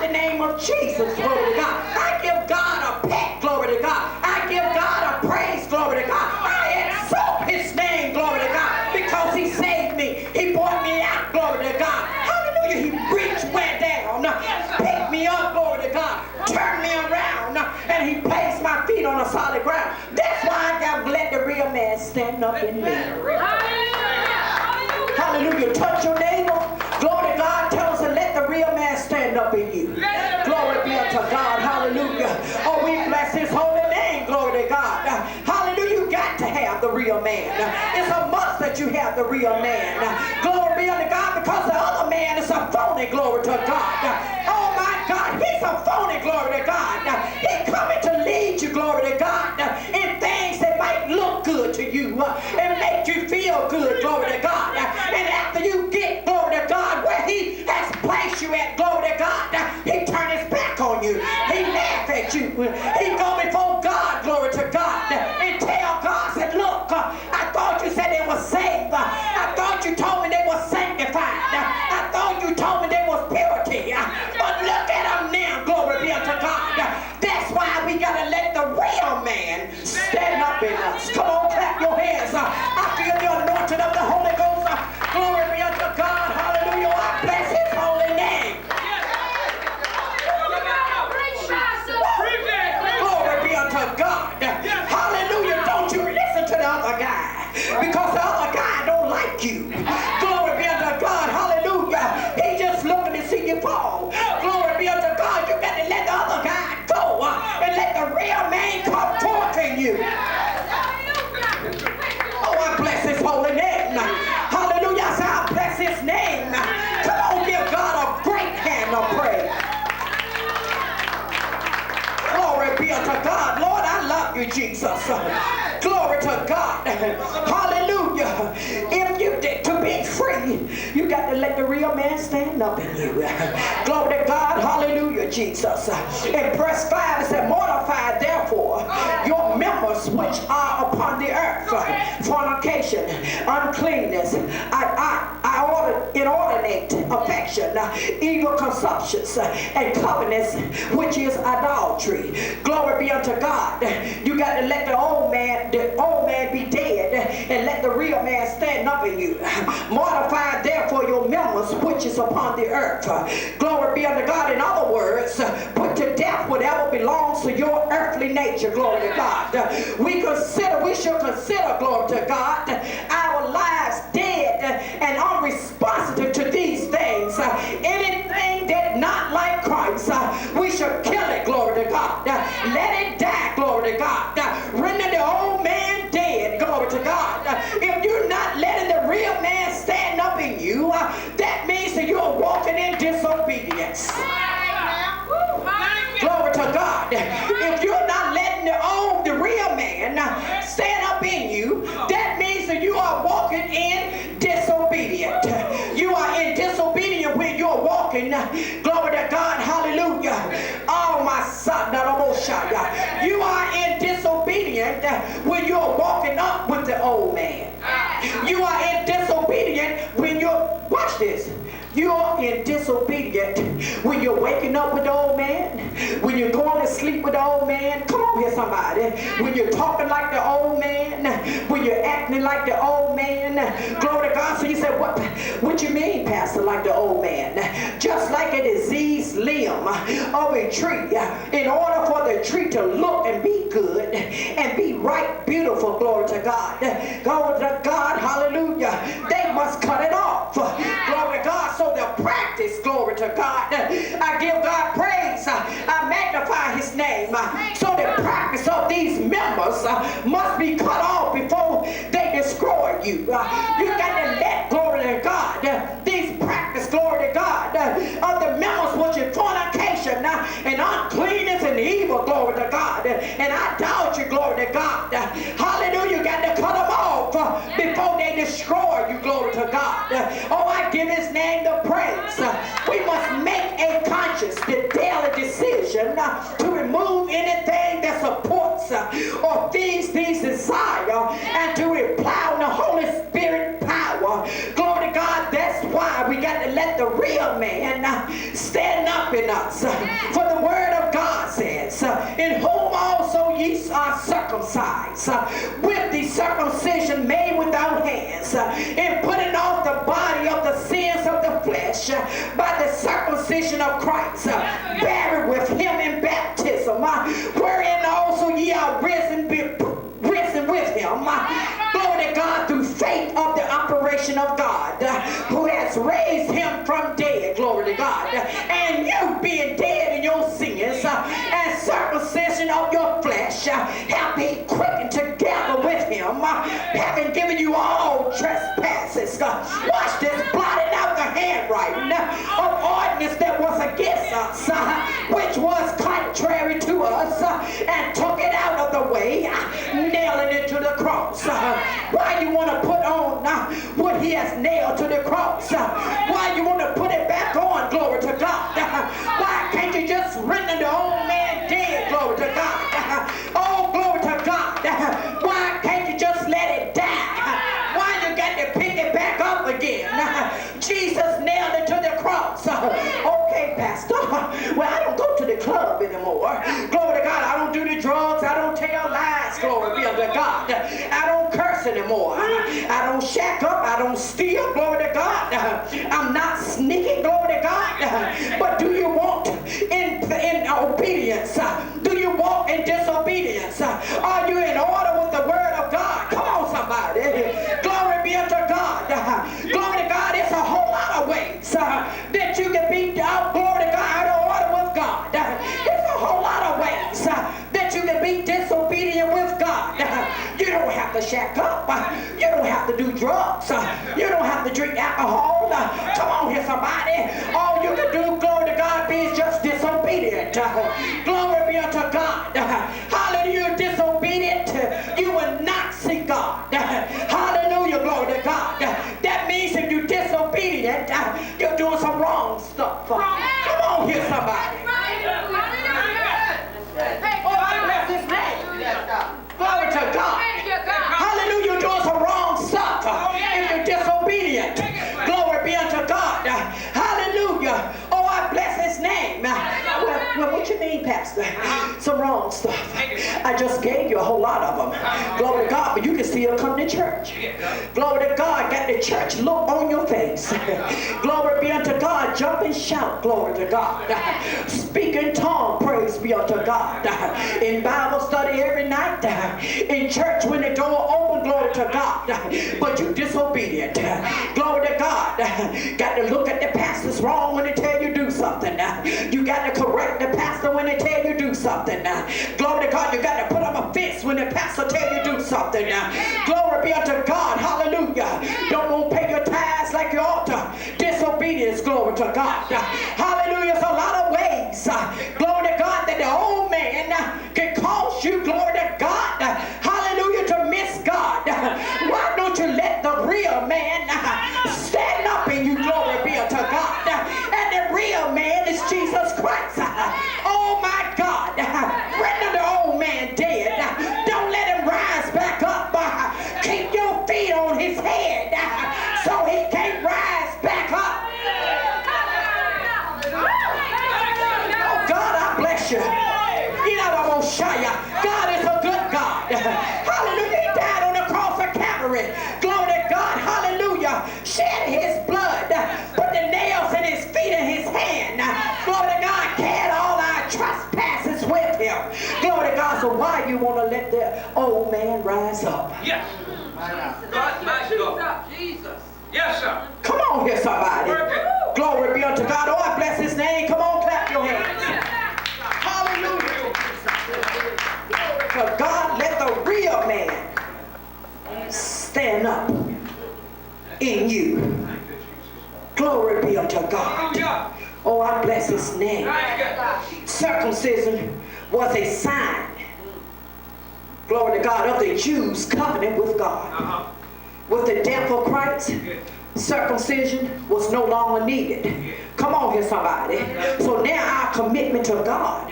the name of Jesus, glory to God. I give God a pet, glory to God. I give God a praise, glory to God. I exalt his name, glory to God, because he saved me. He brought me out, glory to God. Hallelujah. He reached way down, picked me up, glory to God, turned me around, and he placed my feet on a solid ground. That's why I got to let the real man stand up in me. Hallelujah. Touch your neighbor. Glory to God. Tell us to let the real man stand up in you. Glory be unto God. Hallelujah. Oh, we bless his holy name. Glory to God. Hallelujah. You got to have the real man. It's a must that you have the real man. Glory be unto God, because the other man is a phony. Glory to God. Oh my God. He's a phony. Glory to God. He's coming to lead you. Glory to God. In things that might look good to you and make you feel good. Glory to God. And after you get, glory to God, where he has placed you at, glory to God, he turn his back on you. He laugh at you. He go before God, glory to God, and tell God, said, look, I thought you said they were saved. I thought you told me they were sanctified. I thought you told me they was purity. But look at them now, glory be unto God. That's why we got to let the real man stand up in us. Come on, clap your hands. I feel the anointing of the Holy Ghost. Glory be unto God. Hallelujah. I bless his holy name. Glory be unto God. Hallelujah. Don't you listen to the other guy, because the other guy don't like you. Glory be unto God. Hallelujah. He just looking to see you fall. Glory be unto God. You got to let the other guy go and let the real man come forth in you. Oh, I bless his holy name. Hallelujah. I say I bless his name. Come on, give God a great hand of praise. Glory be unto God. Lord, I love you, Jesus. Glory to God. Hallelujah. If you did to be free, you got to let the real man stand up in you. Glory to God. Hallelujah, Jesus. In verse 5 it said, mortify therefore your members which are upon the earth, fornication, uncleanness, inordinate affection, evil consumptions, and covetousness, which is idolatry. Glory be unto God. You got to let the old man be dead, and let the real man stand up in you. Mortify therefore your members which is upon the earth. Glory be unto God. In other words, put to death whatever belongs to your earthly nature. Glory to God. We should consider, glory to God, our lives dead and unresponsive to these things. Anything that not like Christ, we should kill it. Glory to God. Let it die. Glory to God. Render the old man dead. Glory to God. If you're not letting the real man stand up in you, that means that you're walking in disobedience. Glory to God. If you're not letting the real man stand up in you, that means that you are walking in disobedient. You are in disobedience when you're walking. Glory to God. Hallelujah. Oh, my son. You are in disobedient when you're walking up with the old man. You are in disobedient when you're, watch this. You're in disobedient when you're waking up with the old man, when you're going to sleep with the old man. Come on here, somebody. When you're talking like the old man, when you're acting like the old man. Glory to God. So you say, what you mean, Pastor, like the old man? Just like a diseased limb of a tree. In order for the tree to look and be good and be right, beautiful, glory to God. Glory to God, hallelujah. They must cut it off. Glory to God. So the practice, glory to God. I give God praise. I magnify his name. So the practice of these members must be cut off before they destroy you. You got to let, glory to God, these practice, glory to God, of the members which is fornication and uncleanness and evil, glory to God, and idolatry, glory to God. Hallelujah. You got to cut them off before they destroy you, glory to God. Oh, I give his name the praise. We must make a conscious, the daily decision to remove anything that supports or feeds these desire and to rely on the Holy Spirit power. Glory to God. That's why we got to let the real real man stand up in us. For the word of God says, in whom also ye are circumcised, with the circumcision made without hands, in putting off the body of the sins of the flesh by the circumcision of Christ, buried with him in baptism, wherein also ye are risen with him. Glory to God, through faith of the operation of God, who has raised him from dead. Glory to God. And you being dead in your sins and circumcision of your flesh, have been quickened together with him, having given you all trespasses. Watch this, blotting out the handwriting of ordinance that was against us, which was contrary to us, and took it out of the way, nailing it to the cross. Why you want to put on what he has nailed to the cross? Why you want to put it back on? Glory to God. Why can't you just render the old man dead? Glory to God. Oh, glory to God. Why can't you just let it die? Why you got to pick it back up again? Jesus nailed it to the cross. Okay, Pastor. Well, I don't go to the club anymore. Glory to God. I don't do the drugs. I don't tell lies. Glory be unto God. I don't curse anymore. I don't shack up. I don't steal. Glory to God. I'm not sneaky. Glory to God. But do you walk in obedience? Do you walk in disobedience? Are you in order with the word of God? Come on, somebody. Glory be unto God. Glory to God. It's a whole lot of ways that you can be glory to God, out of order with God. It's a whole lot of ways that you can be disobedient with God. You don't have to shack up. You don't have to do drugs. You don't have to drink alcohol. Come on here, somebody. All you can do, glory to God, is just disobedient. Glory be unto God. Hallelujah, disobedient. You will not see God. Hallelujah, glory to God. That means if you're disobedient, you're doing some wrong stuff. Come on here, somebody. Oh, I bless his name. Glory to God. Hallelujah, you're doing some wrong stuff if you're disobedient. Glory be unto God. Hallelujah. Oh, I bless his name. Well, what you mean, Pastor? Some wrong stuff. I just gave you a whole lot of them. Glory to God, but you can still come to church. Glory to God, got the church look on your face. Glory be unto God, jump and shout, glory to God. Speak in tongue, praise be unto God. In Bible study every night, in church when the door open, glory to God. But you disobedient. Glory to God. Got to look at the pastors wrong when they tell you do something. You got to correct the pastor when they tell you do something. Glory to God. You got to put up a fence when the pastor tell you do something. Glory be unto God. Hallelujah. Don't pay your tithes like you ought to. Disobedience. Glory to God. Hallelujah. It's a lot of ways. Glory to God that the old man can cause you, glory to God. Hallelujah, to miss God. Why don't you let the real man stand up in you? Glory be unto God. And the real man is Jesus Christ. Oh my God. Render the old man dead. Don't let him rise back up. Keep your feet on his head so he can't rise back up. Oh God, I bless you. God is a good God. Hallelujah. He died on the cross of Calvary. Glory to God. Hallelujah. Shed his blood. Put the nails in his feet and his hand. Glory to God. Carried all our trespasses with him. Glory to God. So why you want to let the old man rise up? Yes. God, my God. Jesus. Yes, sir. Come on here, somebody. Glory be unto God. Oh, I bless his name. Come on, clap your hands. Hallelujah. For God, let the real man stand up in you. Glory be unto God. Oh, I bless his name. Circumcision was a sign, glory to God, of the Jews' covenant with God. With the death of Christ, circumcision was no longer needed. Come on here, somebody. So now our commitment to God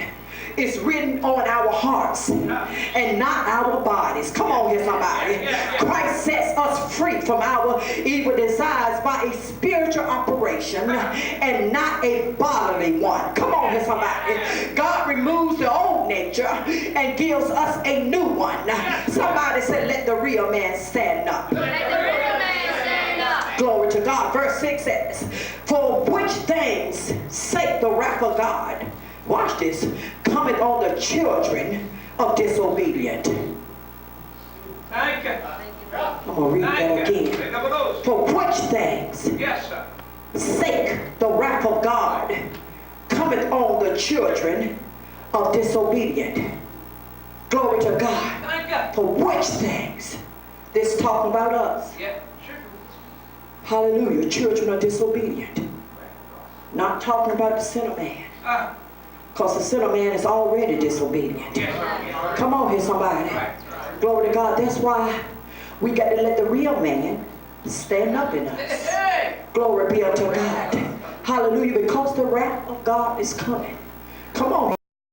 is written on our hearts and not our bodies. Come on here, somebody. Christ sets us free from our evil desires by a spiritual operation and not a bodily one. Come on here, somebody. God removes the old nature and gives us a new one. Somebody said, let the real man stand up. Let the real man stand up. Glory to God. Verse 6 says, for which things sake the wrath of God, watch this, cometh on the children of disobedient. Thank you. I'm going to read that again. For which things Yes, sir. sake the wrath of God cometh on the children of disobedient. Glory to God. Thank you. For which things? This talking about us. Yeah, sure. Hallelujah. Children are disobedient. Not talking about the sinner man. Because the sinner man is already disobedient. Yes, Come on here, somebody. Glory to God. That's why we got to let the real man stand up in us. Hey! Glory be unto God. Hallelujah. Because the wrath of God is coming. Come on.